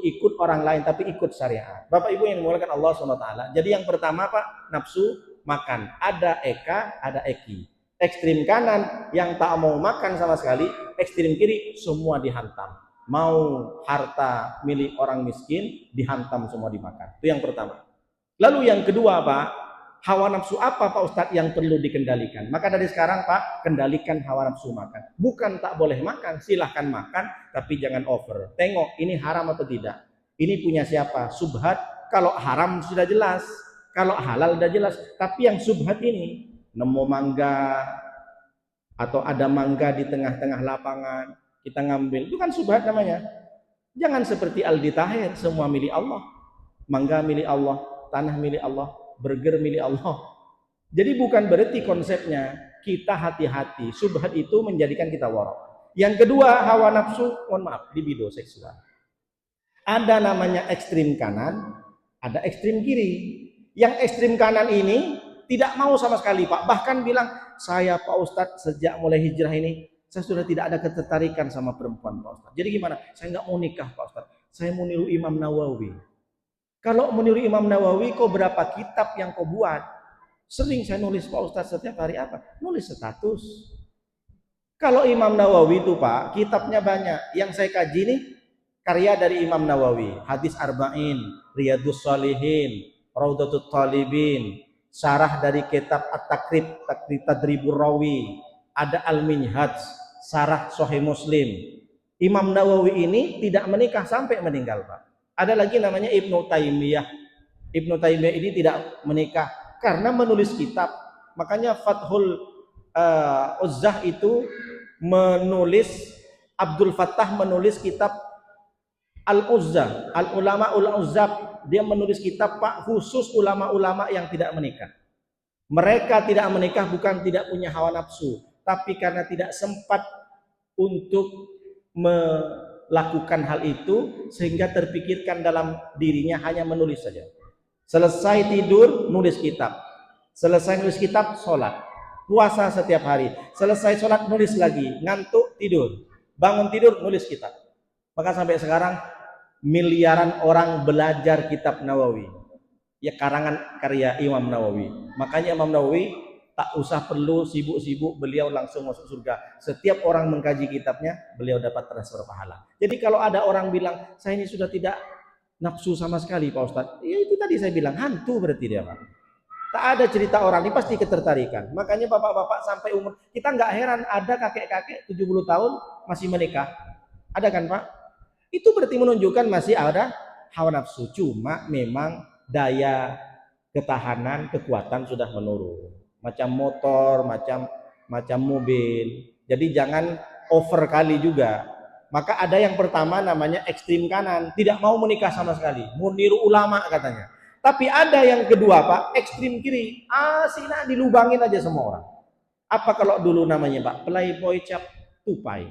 ikut orang lain, tapi ikut syariat. Bapak Ibu yang dimuliakan Allah SWT. Jadi yang pertama Pak, nafsu makan. Ada eka, ada eki. Ekstrim kanan yang tak mau makan sama sekali, ekstrim kiri semua dihantam. Mau harta milik orang miskin, dihantam semua dimakan. Itu yang pertama. Lalu yang kedua Pak, hawa nafsu apa Pak Ustadz yang perlu dikendalikan? Maka dari sekarang Pak, kendalikan hawa nafsu makan. Bukan tak boleh makan, silahkan makan, tapi jangan over. Tengok ini haram atau tidak. Ini punya siapa? Subhat. Kalau haram sudah jelas, kalau halal sudah jelas. Tapi yang subhat ini, nemu mangga atau ada mangga di tengah-tengah lapangan, kita ngambil, itu kan subhat namanya. Jangan seperti Aldi Taher, semua milik Allah. Mangga milik Allah, tanah milik Allah, burger milik Allah. Jadi bukan berarti konsepnya kita hati-hati. Subhat itu menjadikan kita warok. Yang kedua, hawa nafsu, mohon maaf, libido seksual. Ada namanya ekstrim kanan, ada ekstrim kiri. Yang ekstrim kanan ini tidak mau sama sekali Pak. Bahkan bilang, saya Pak Ustadz sejak mulai hijrah ini, saya sudah tidak ada ketertarikan sama perempuan Pak Ustadz. Jadi gimana? Saya nggak mau nikah Pak Ustadz. Saya mau niru Imam Nawawi. Kalau meniru Imam Nawawi, kok berapa kitab yang kau buat? Sering saya nulis Pak Ustadz setiap hari apa? Nulis status. Kalau Imam Nawawi itu Pak, kitabnya banyak. Yang saya kaji nih, karya dari Imam Nawawi. Hadis Arba'in, Riyadus Shalihin, Raudatul Talibin, syarah dari kitab At-Takrib, Tadribur Rawi, ada Al-Minhaj, syarah Sahih Muslim. Imam Nawawi ini tidak menikah sampai meninggal Pak. Ada lagi namanya Ibnu Taimiyah. Ibnu Taimiyah ini tidak menikah karena menulis kitab. Makanya Fathul Uzzah itu menulis, Abdul Fattah menulis kitab Al-Uzzah, Al-Ulama Ul-Uzzab. Dia menulis kitab Pak khusus ulama-ulama yang tidak menikah. Mereka tidak menikah bukan tidak punya hawa nafsu, tapi karena tidak sempat untuk melakukan hal itu sehingga terpikirkan dalam dirinya hanya menulis saja. Selesai tidur nulis kitab, selesai nulis kitab sholat, puasa setiap hari, selesai sholat nulis lagi, ngantuk tidur, bangun tidur nulis kitab. Maka sampai sekarang miliaran orang belajar kitab Nawawi, ya karangan karya Imam Nawawi. Makanya Imam Nawawi tak usah perlu sibuk-sibuk, beliau langsung masuk surga. Setiap orang mengkaji kitabnya, beliau dapat transfer pahala. Jadi kalau ada orang bilang, saya ini sudah tidak nafsu sama sekali Pak Ustadz, ya itu tadi saya bilang, hantu berarti dia Pak. Tak ada cerita orang ini pasti ketertarikan. Makanya bapak-bapak sampai umur, kita nggak heran ada kakek-kakek 70 tahun masih menikah. Ada kan Pak? Itu berarti menunjukkan masih ada hawa nafsu. Cuma memang daya ketahanan, kekuatan sudah menurun. Macam motor, macam mobil. Jadi jangan over kali juga. Maka ada yang pertama namanya ekstrim kanan, tidak mau menikah sama sekali, mau niru ulama katanya. Tapi ada yang kedua Pak, ekstrim kiri, sina dilubangin aja semua orang. Apa kalau dulu namanya Pak, playboy cap tupai.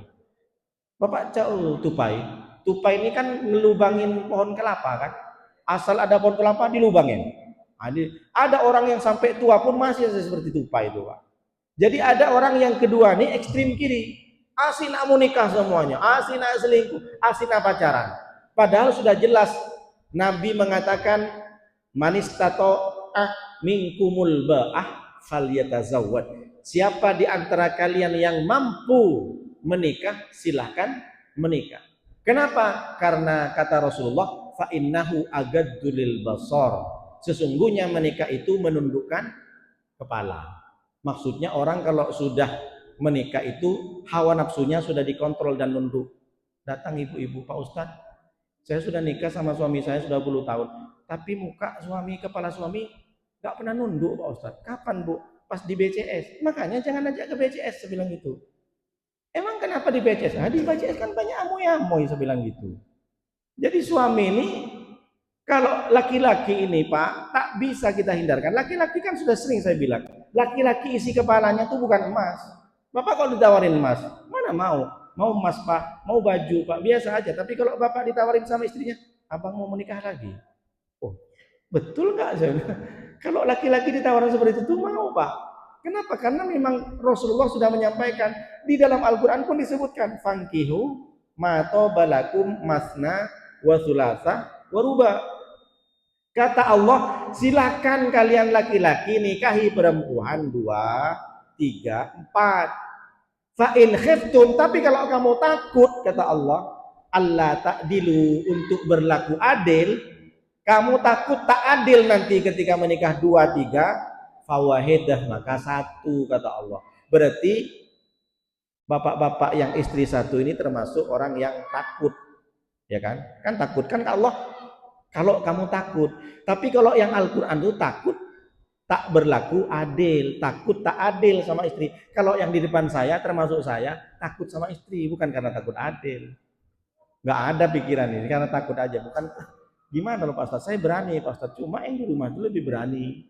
Bapak cak tupai. Tupai ini kan ngelubangin pohon kelapa kan. Asal ada pohon kelapa dilubangin. Ada orang yang sampai tua pun masih seperti tupai itu Pak. Jadi ada orang yang kedua nih ekstrim kiri, asina mau nikah semuanya, asina selingkuh, asina pacaran. Padahal sudah jelas Nabi mengatakan manistato'ah minkumul ba'ah falyatazawwad. Siapa di antara kalian yang mampu menikah, silahkan menikah. Kenapa? Karena kata Rasulullah, fa innahu agaddu lil basar. Sesungguhnya menikah itu menundukkan kepala. Maksudnya orang kalau sudah menikah itu hawa nafsunya sudah dikontrol dan nunduk. Datang ibu-ibu, Pak Ustadz, saya sudah nikah sama suami saya sudah 10 tahun, tapi muka suami, kepala suami nggak pernah nunduk Pak Ustadz. Kapan Bu? Pas di BCS. Makanya jangan ajak ke BCS, saya bilang gitu. Emang kenapa di BCS? Di BCS kan banyak amoy-amoy, saya bilang gitu. Jadi suami ini, kalau laki-laki ini Pak, tak bisa kita hindarkan. Laki-laki kan sudah sering saya bilang, laki-laki isi kepalanya tuh bukan emas. Bapak kalau ditawarin emas, mana mau? Mau emas Pak, mau baju Pak, biasa aja. Tapi kalau Bapak ditawarin sama istrinya, abang mau menikah lagi. Oh, betul nggak? Kalau laki-laki ditawarin seperti itu mau Pak. Kenapa? Karena memang Rasulullah sudah menyampaikan, di dalam Al-Quran pun disebutkan, fankihu mato balakum masna wa thulatha wa ruba. Kata Allah, silakan kalian laki-laki nikahi perempuan 2, 3, 4. Fa in khiftum, tapi kalau kamu takut, kata Allah, Allah ta'dilu, untuk berlaku adil, kamu takut tak adil nanti ketika menikah 2, 3, fawahidah, maka 1, kata Allah. Berarti bapak-bapak yang istri 1 ini termasuk orang yang takut, ya kan? Kan takut kan Allah, kalau kamu takut. Tapi kalau yang Al-Quran itu takut tak berlaku adil, takut tak adil sama istri. Kalau yang di depan saya termasuk saya takut sama istri, bukan karena takut adil. Nggak ada pikiran ini, karena takut aja. Bukan gimana loh Pak Ustaz, saya berani Pak Ustaz, cuma yang di rumah itu lebih berani.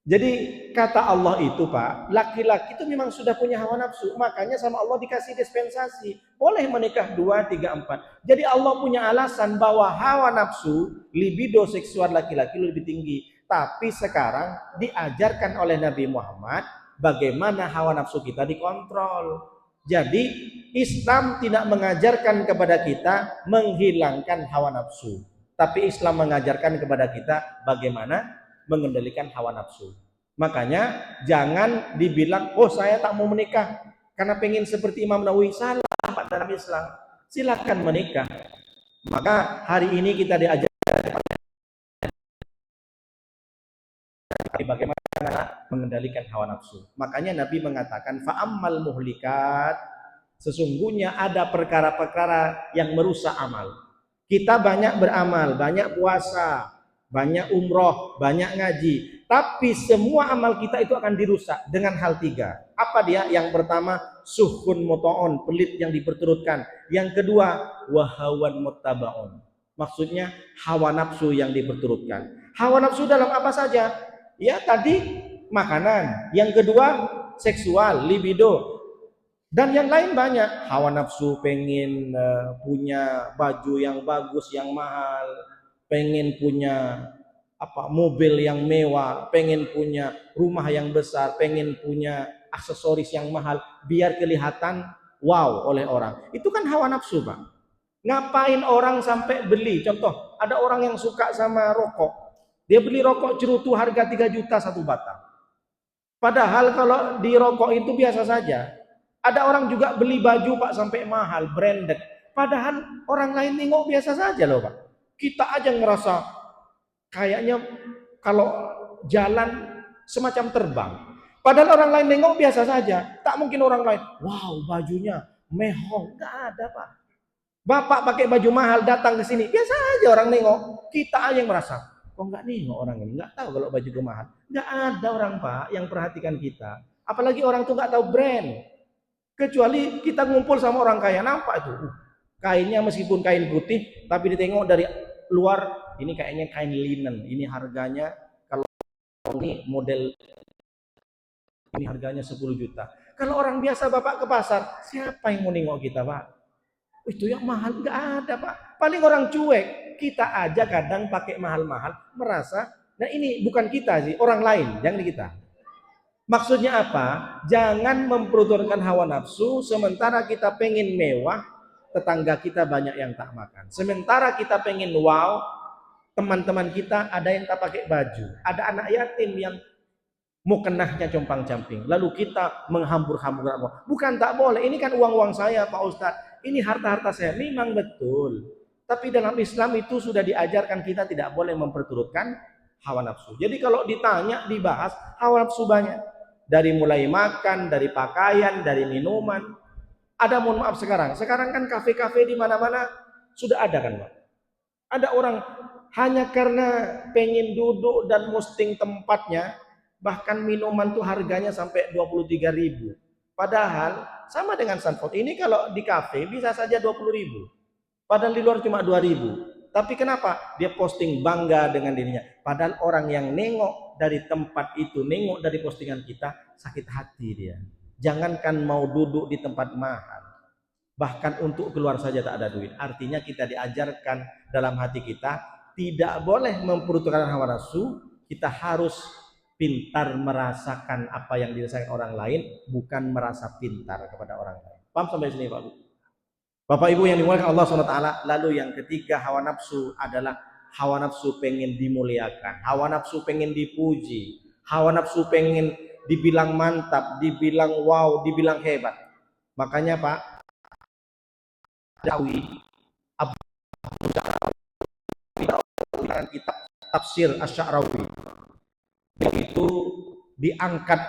Jadi kata Allah itu Pak, laki-laki itu memang sudah punya hawa nafsu, makanya sama Allah dikasih dispensasi, boleh menikah 2, 3, 4. Jadi Allah punya alasan bahwa hawa nafsu, libido seksual laki-laki lebih tinggi. Tapi sekarang diajarkan oleh Nabi Muhammad bagaimana hawa nafsu kita dikontrol. Jadi Islam tidak mengajarkan kepada kita menghilangkan hawa nafsu, tapi Islam mengajarkan kepada kita bagaimana mengendalikan hawa nafsu. Makanya jangan dibilang, oh saya tak mau menikah karena pengen seperti Imam Nawawi. Salah Pak dalam Islam. Silakan menikah. Maka hari ini kita diajar bagaimana mengendalikan hawa nafsu. Makanya Nabi mengatakan fa'ammal muhlikat, sesungguhnya ada perkara-perkara yang merusak amal. Kita banyak beramal, banyak puasa, banyak umroh, banyak ngaji, tapi semua amal kita itu akan dirusak dengan hal 3. Apa dia? Yang pertama, suhun muto'on, pelit yang diperturutkan. Yang kedua, wahawan muttabaon, maksudnya hawa nafsu yang diperturutkan. Hawa nafsu dalam apa saja? Ya tadi makanan, yang kedua seksual, libido, dan yang lain banyak. Hawa nafsu pengen punya baju yang bagus, yang mahal, pengen punya mobil yang mewah, pengen punya rumah yang besar, pengen punya aksesoris yang mahal biar kelihatan wow oleh orang. Itu kan hawa nafsu Pak. Ngapain orang sampai beli? Contoh, ada orang yang suka sama rokok, dia beli rokok cerutu harga 3 juta 1 batang. Padahal kalau di rokok itu biasa saja. Ada orang juga beli baju Pak sampai mahal, branded. Padahal orang lain nengok biasa saja loh Pak. Kita aja ngerasa kayaknya kalau jalan semacam terbang. Padahal orang lain nengok biasa saja. Tak mungkin orang lain, wow bajunya mehong. Nggak ada Pak. Bapak pakai baju mahal datang ke sini, biasa aja orang nengok. Kita aja yang merasa, kok nggak nengok orang ini, nggak tahu kalau baju gue mahal. Nggak ada orang Pak yang perhatikan kita. Apalagi orang tuh nggak tahu brand. Kecuali kita ngumpul sama orang kaya, nampak itu kainnya meskipun kain putih, tapi ditengok dari luar, ini kayaknya kain linen, ini harganya, kalau ini model ini harganya 10 juta. Kalau orang biasa Bapak ke pasar, siapa yang mau nengok kita Pak? Itu yang mahal, nggak ada Pak. Paling orang cuek. Kita aja kadang pakai mahal-mahal merasa, nah ini bukan kita sih, orang lain, jangan kita. Maksudnya apa? Jangan memperturutkan hawa nafsu sementara kita pengen mewah, tetangga kita banyak yang tak makan. Sementara kita pengen wow, teman-teman kita ada yang tak pakai baju. Ada anak yatim yang mukenahnya compang-camping. Lalu kita menghambur-hambur. Bukan tak boleh, ini kan uang-uang saya Pak Ustadz. Ini harta-harta saya, memang betul. Tapi dalam Islam itu sudah diajarkan kita tidak boleh memperturutkan hawa nafsu. Jadi kalau ditanya, dibahas, hawa nafsu banyak. Dari mulai makan, dari pakaian, dari minuman. Ada, mohon maaf sekarang kan kafe-kafe di mana-mana sudah ada kan Pak. Ada orang hanya karena pengen duduk dan posting tempatnya, bahkan minuman tuh harganya sampai 23.000. Padahal sama dengan Sanford ini, kalau di kafe bisa saja 20.000. Padahal di luar cuma 2.000. Tapi kenapa? Dia posting bangga dengan dirinya. Padahal orang yang nengok dari tempat itu, nengok dari postingan kita, sakit hati dia. Jangankan mau duduk di tempat mahal, bahkan untuk keluar saja tak ada duit. Artinya kita diajarkan dalam hati kita tidak boleh memperturutkan hawa nafsu. Kita harus pintar merasakan apa yang dirasakan orang lain, bukan merasa pintar kepada orang lain. Paham sampai sini Pak Bu? Bapak Ibu yang dimuliakan Allah SWT, lalu yang ketiga hawa nafsu adalah hawa nafsu pengen dimuliakan, hawa nafsu pengen dipuji, hawa nafsu pengen dibilang mantap, dibilang wow, dibilang hebat. Makanya Pak Dawi kitab tafsir Asy-Sya'rawi itu diangkat